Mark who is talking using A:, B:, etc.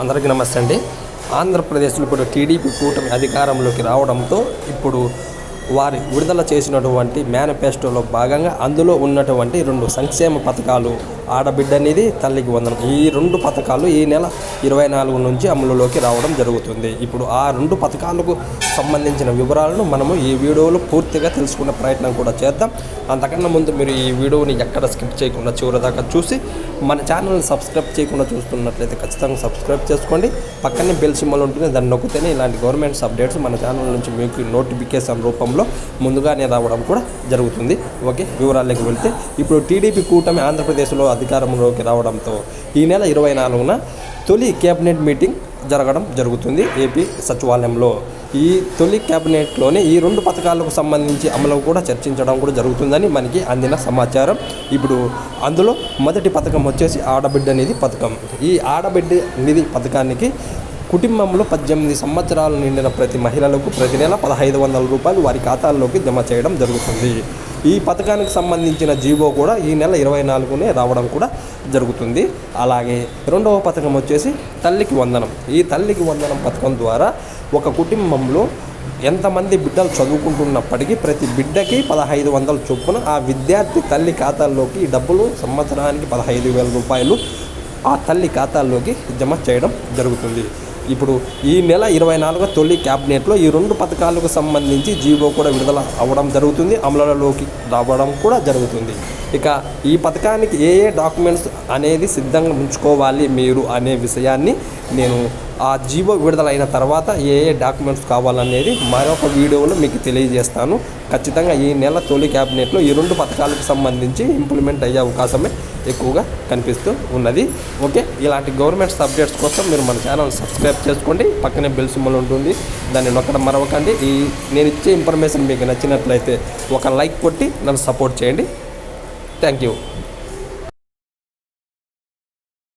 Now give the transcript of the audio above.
A: అందరికీ నమస్తే అండి. ఆంధ్రప్రదేశ్లో ఇప్పుడు టీడీపీ కూటమి అధికారంలోకి రావడంతో ఇప్పుడు వారి విడుదల చేసినటువంటి మేనిఫెస్టోలో భాగంగా అందులో ఉన్నటువంటి 2 సంక్షేమ పథకాలు ఆడబిడ్డ అనేది తల్లికి వందనం, ఈ 2 పథకాలు ఈ నెల 24 నుంచి అమలులోకి రావడం జరుగుతుంది. ఇప్పుడు ఆ 2 పథకాలకు సంబంధించిన వివరాలను మనము ఈ వీడియోలో పూర్తిగా తెలుసుకునే ప్రయత్నం కూడా చేద్దాం. అంతకన్నా ముందు మీరు ఈ వీడియోని ఎక్కడ స్కిప్ చేయకుండా చివరిదాకా చూసి మన ఛానల్ని సబ్స్క్రైబ్ చేయకుండా చూస్తున్నట్లయితే ఖచ్చితంగా సబ్స్క్రైబ్ చేసుకోండి. పక్కనే బెల్ సింబల్ ఉంటుంది, దాన్ని నొక్కితేనే ఇలాంటి గవర్నమెంట్స్ అప్డేట్స్ మన ఛానల్ నుంచి మీకు నోటిఫికేషన్ రూపంలో ముందుగానే రావడం కూడా జరుగుతుంది. ఓకే, వివరాల్లోకి వెళ్తే ఇప్పుడు టీడీపీ కూటమి ఆంధ్రప్రదేశ్లో అధికారంలోకి రావడంతో ఈ నెల 24న తొలి కేబినెట్ మీటింగ్ జరగడం జరుగుతుంది ఏపీ సచివాలయంలో. ఈ తొలి కేబినెట్లోనే ఈ 2 పథకాలకు సంబంధించి అమలు కూడా చర్చించడం కూడా జరుగుతుందని మనకి అందిన సమాచారం. ఇప్పుడు అందులో మొదటి పథకం వచ్చేసి ఆడబిడ్డ నిధి పథకం. ఈ ఆడబిడ్డ నిధి పథకానికి కుటుంబంలో 18 సంవత్సరాలు నిండిన ప్రతి మహిళలకు ప్రతి నెల 1500 రూపాయలు వారి ఖాతాల్లోకి జమ చేయడం జరుగుతుంది. ఈ పథకానికి సంబంధించిన జీవో కూడా ఈ నెల 24నే రావడం కూడా జరుగుతుంది. అలాగే రెండవ పథకం వచ్చేసి తల్లికి వందనం. ఈ తల్లికి వందనం పథకం ద్వారా ఒక కుటుంబంలో ఎంతమంది బిడ్డలు చదువుకుంటున్నప్పటికీ ప్రతి బిడ్డకి 1500 చొప్పున ఆ విద్యార్థి తల్లి ఖాతాల్లోకి ఈ డబ్బులు సంవత్సరానికి 15,000 రూపాయలు ఆ తల్లి ఖాతాల్లోకి జమ చేయడం జరుగుతుంది. ఇప్పుడు ఈ నెల 24 తొలి క్యాబినెట్లో ఈ 2 పథకాలకు సంబంధించి జీవో కూడా విడుదల అవ్వడం జరుగుతుంది, అమలులోకి రావడం కూడా జరుగుతుంది. ఇక ఈ పథకానికి ఏ డాక్యుమెంట్స్ అనేది సిద్ధంగా ఉంచుకోవాలి మీరు అనే విషయాన్ని నేను ఆ జీవో విడుదలైన తర్వాత ఏ డాక్యుమెంట్స్ కావాలనేది మరొక వీడియోలో మీకు తెలియజేస్తాను. ఖచ్చితంగా ఈ నెల తొలి క్యాబినెట్లో ఈ 2 పథకాలకు సంబంధించి ఇంప్లిమెంట్ అయ్యే అవకాశమే ఎక్కువగా కనిపిస్తూ ఉన్నది. ఓకే, ఇలాంటి గవర్నమెంట్ అప్డేట్స్ కోసం మీరు మన ఛానల్ సబ్స్క్రైబ్ చేసుకోండి. పక్కనే బెల్ సింబల్ ఉంటుంది, దాన్ని నొక్కడం మరవకండి. నేను ఇచ్చే ఇన్ఫర్మేషన్ మీకు నచ్చినట్లయితే ఒక లైక్ కొట్టి నన్ను సపోర్ట్ చేయండి. Thank you.